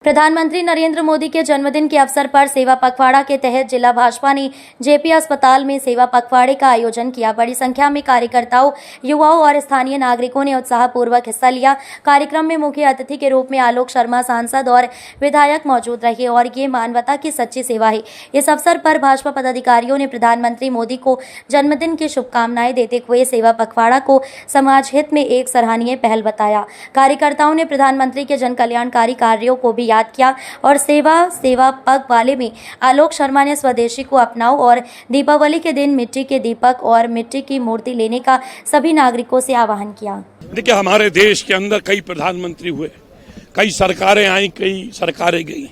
प्रधानमंत्री नरेंद्र मोदी के जन्मदिन के अवसर पर सेवा पखवाड़ा के तहत जिला भाजपा ने जेपी अस्पताल में सेवा पखवाड़े का आयोजन किया। बड़ी संख्या में कार्यकर्ताओं, युवाओं और स्थानीय नागरिकों ने उत्साहपूर्वक हिस्सा लिया। कार्यक्रम में मुख्य अतिथि के रूप में आलोक शर्मा सांसद और विधायक मौजूद रहे और ये मानवता की सच्ची सेवा है। इस अवसर पर भाजपा पदाधिकारियों ने प्रधानमंत्री मोदी को जन्मदिन की शुभकामनाएं देते हुए सेवा पखवाड़ा को समाज हित में एक सराहनीय पहल बताया। कार्यकर्ताओं ने प्रधानमंत्री के जन कल्याणकारी कार्यों को भी याद किया और सेवा पखवाड़े में आलोक शर्मा ने स्वदेशी को अपनाओ और दीपावली के दिन मिट्टी के दीपक और मिट्टी की मूर्ति लेने का सभी नागरिकों से आह्वान किया। देखिए, हमारे देश के अंदर कई प्रधानमंत्री हुए, कई सरकारें आई, कई सरकारें गई।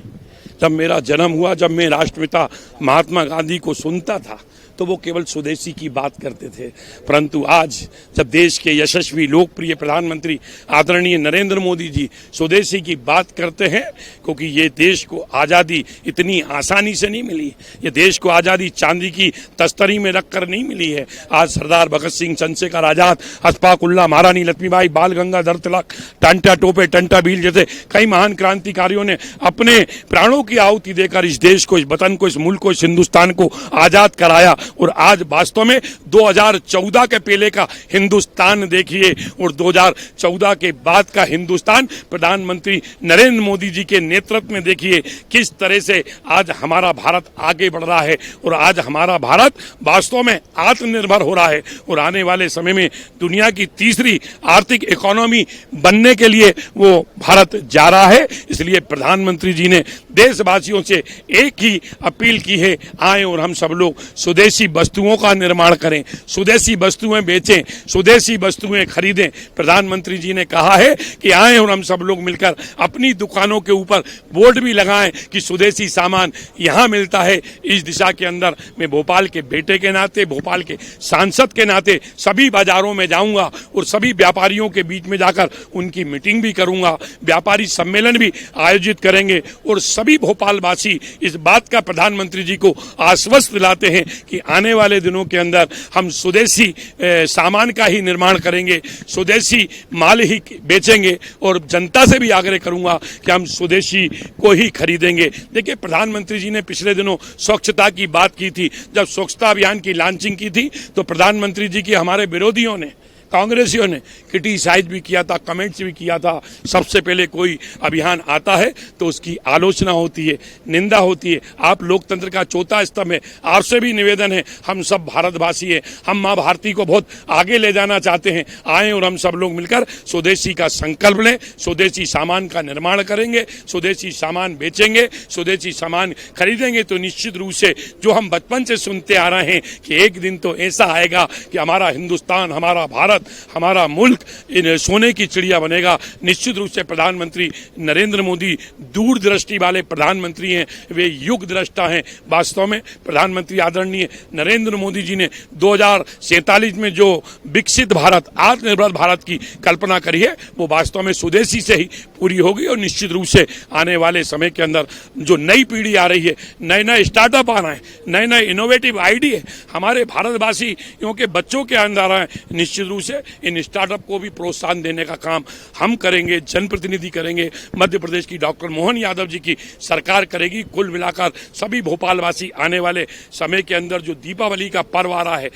जब मेरा जन्म हुआ, जब मैं राष्ट्रपिता महात्मा गांधी को सुनता था तो वो केवल स्वदेशी की बात करते थे, परंतु आज जब देश के यशस्वी लोकप्रिय प्रधानमंत्री आदरणीय नरेंद्र मोदी जी स्वदेशी की बात करते हैं, क्योंकि ये देश को आज़ादी इतनी आसानी से नहीं मिली, ये देश को आज़ादी चांदी की तस्तरी में रखकर नहीं मिली है। आज सरदार भगत सिंह, चंद्रशेखर आजाद, अशफाक उल्लाह, महारानी लक्ष्मीबाई, बाल गंगाधर तिलक, टंटा टोपे, टंटा भील जैसे कई महान क्रांतिकारियों ने अपने प्राणों की आहुति देकर इस देश को, इस वतन को, इस मुल्क को, इस हिंदुस्तान को आजाद कराया। और आज वास्तव में 2014 के पहले का हिंदुस्तान देखिए और 2014 के बाद का हिंदुस्तान प्रधानमंत्री नरेंद्र मोदी जी के नेतृत्व में देखिए किस तरह से आज हमारा भारत आगे बढ़ रहा है और आज हमारा भारत वास्तव में आत्मनिर्भर हो रहा है और आने वाले समय में दुनिया की तीसरी आर्थिक इकोनॉमी बनने के लिए वो भारत जा रहा है। इसलिए प्रधानमंत्री जी ने देशवासियों से एक ही अपील की है, आए और हम सब लोग स्वदेशी वस्तुओं का निर्माण करें, स्वदेशी वस्तुएं बेचें, स्वदेशी वस्तुएं खरीदें। प्रधानमंत्री जी ने कहा है कि आए और हम सब लोग मिलकर अपनी दुकानों के ऊपर बोर्ड भी लगाएं कि स्वदेशी सामान यहां मिलता है। इस दिशा के अंदर मैं भोपाल के बेटे के नाते, भोपाल के सांसद के नाते सभी बाजारों में जाऊंगा और सभी व्यापारियों के बीच में जाकर उनकी मीटिंग भी करूंगा, व्यापारी सम्मेलन भी आयोजित करेंगे और सभी भोपालवासी इस बात का प्रधानमंत्री जी को आश्वस्त दिलाते हैं कि आने वाले दिनों के अंदर हम स्वदेशी सामान का ही निर्माण करेंगे, स्वदेशी माल ही बेचेंगे और जनता से भी आग्रह करूंगा कि हम स्वदेशी को ही खरीदेंगे। देखिए, प्रधानमंत्री जी ने पिछले दिनों स्वच्छता की बात की थी। जब स्वच्छता अभियान की लॉन्चिंग की थी तो प्रधानमंत्री जी की हमारे विरोधियों ने, कांग्रेसियों ने क्रिटिसाइज भी किया था, कमेंट्स भी किया था। सबसे पहले कोई अभियान आता है तो उसकी आलोचना होती है, निंदा होती है। आप लोकतंत्र का चौथा स्तंभ है। आपसे भी निवेदन है, हम सब भारतवासी हैं, हम माँ भारती को बहुत आगे ले जाना चाहते हैं। आए और हम सब लोग मिलकर स्वदेशी का संकल्प लें, स्वदेशी सामान का निर्माण करेंगे, स्वदेशी सामान बेचेंगे, स्वदेशी सामान खरीदेंगे तो निश्चित रूप से जो हम बचपन से सुनते आ रहे हैं कि एक दिन तो ऐसा आएगा कि हमारा हिंदुस्तान, हमारा भारत, हमारा मुल्क इन सोने की चिड़िया बनेगा। निश्चित रूप से प्रधानमंत्री नरेंद्र मोदी दूरदृष्टि वाले प्रधानमंत्री हैं, वे युग दृष्टा हैं। वास्तव में प्रधानमंत्री आदरणीय नरेंद्र मोदी जी ने 2047 में जो विकसित भारत, आत्मनिर्भर भारत की कल्पना करी है वो वास्तव में स्वदेशी से ही पूरी होगी और निश्चित रूप से आने वाले समय के अंदर जो नई पीढ़ी आ रही है, नए नए स्टार्टअप आ रहे हैं, नए नए इनोवेटिव आइडिया हमारे भारतवासी के बच्चों के अंदर आ रहे हैं। निश्चित रूप से इन स्टार्टअप को भी प्रोत्साहन देने का काम हम करेंगे, जनप्रतिनिधि करेंगे, मध्य प्रदेश की डॉक्टर मोहन यादव जी की सरकार करेगी। कुल मिलाकर सभी भोपालवासी आने वाले समय के अंदर जो दीपावली का पर्व आ रहा है,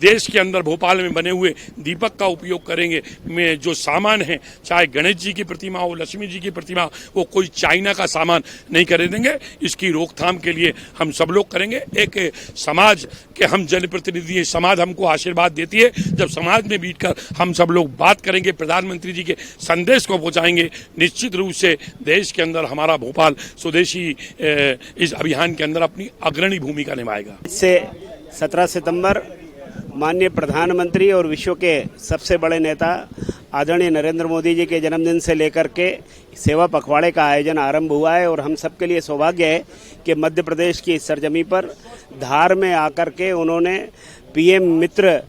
देश के अंदर भोपाल में बने हुए दीपक का उपयोग करेंगे। में जो सामान है, चाहे गणेश जी की प्रतिमा हो, लक्ष्मी जी की प्रतिमा, वो कोई चाइना का सामान नहीं खरीदेंगे। इसकी रोकथाम के लिए हम सब लोग करेंगे। एक समाज के हम जनप्रतिनिधि, समाज हमको आशीर्वाद देती है। जब समाज में बैठकर हम सब लोग बात करेंगे, प्रधानमंत्री जी के संदेश को पहुंचाएंगे, निश्चित रूप से देश के अंदर हमारा भोपाल स्वदेशी इस अभियान के अंदर अपनी अग्रणी भूमिका निभाएगा। इससे 17 सितंबर माननीय प्रधानमंत्री और विश्व के सबसे बड़े नेता आदरणीय नरेंद्र मोदी जी के जन्मदिन से लेकर के सेवा पखवाड़े का आयोजन आरंभ हुआ है और हम सबके लिए सौभाग्य है कि मध्य प्रदेश की सरजमी पर धार में आकर के उन्होंने पीएम मित्र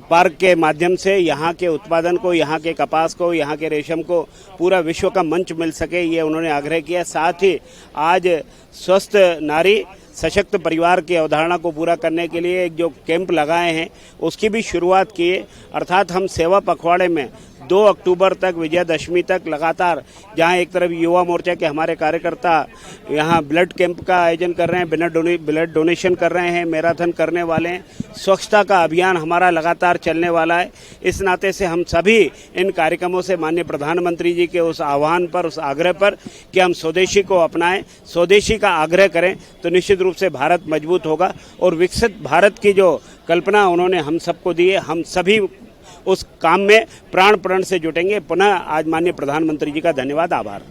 पार्क के माध्यम से यहाँ के उत्पादन को, यहाँ के कपास को, यहाँ के रेशम को पूरा विश्व का मंच मिल सके, ये उन्होंने आग्रह किया। साथ ही आज स्वस्थ नारी सशक्त परिवार की अवधारणा को पूरा करने के लिए जो कैंप लगाए हैं उसकी भी शुरुआत की है। अर्थात हम सेवा पखवाड़े में 2 अक्टूबर तक, विजयदशमी तक लगातार, जहां एक तरफ युवा मोर्चा के हमारे कार्यकर्ता यहां ब्लड कैंप का आयोजन कर रहे हैं, ब्लड डोनेशन कर रहे हैं, मैराथन करने वाले हैं, स्वच्छता का अभियान हमारा लगातार चलने वाला है। इस नाते से हम सभी इन कार्यक्रमों से माननीय प्रधानमंत्री जी के उस आह्वान पर, उस आग्रह पर कि हम स्वदेशी को अपनाएं, स्वदेशी का आग्रह करें, तो निश्चित रूप से भारत मजबूत होगा और विकसित भारत की जो कल्पना उन्होंने हम सबको दी है, हम सभी उस काम में प्राण से जुटेंगे। पुनः आज माननीय प्रधानमंत्री जी का धन्यवाद, आभार।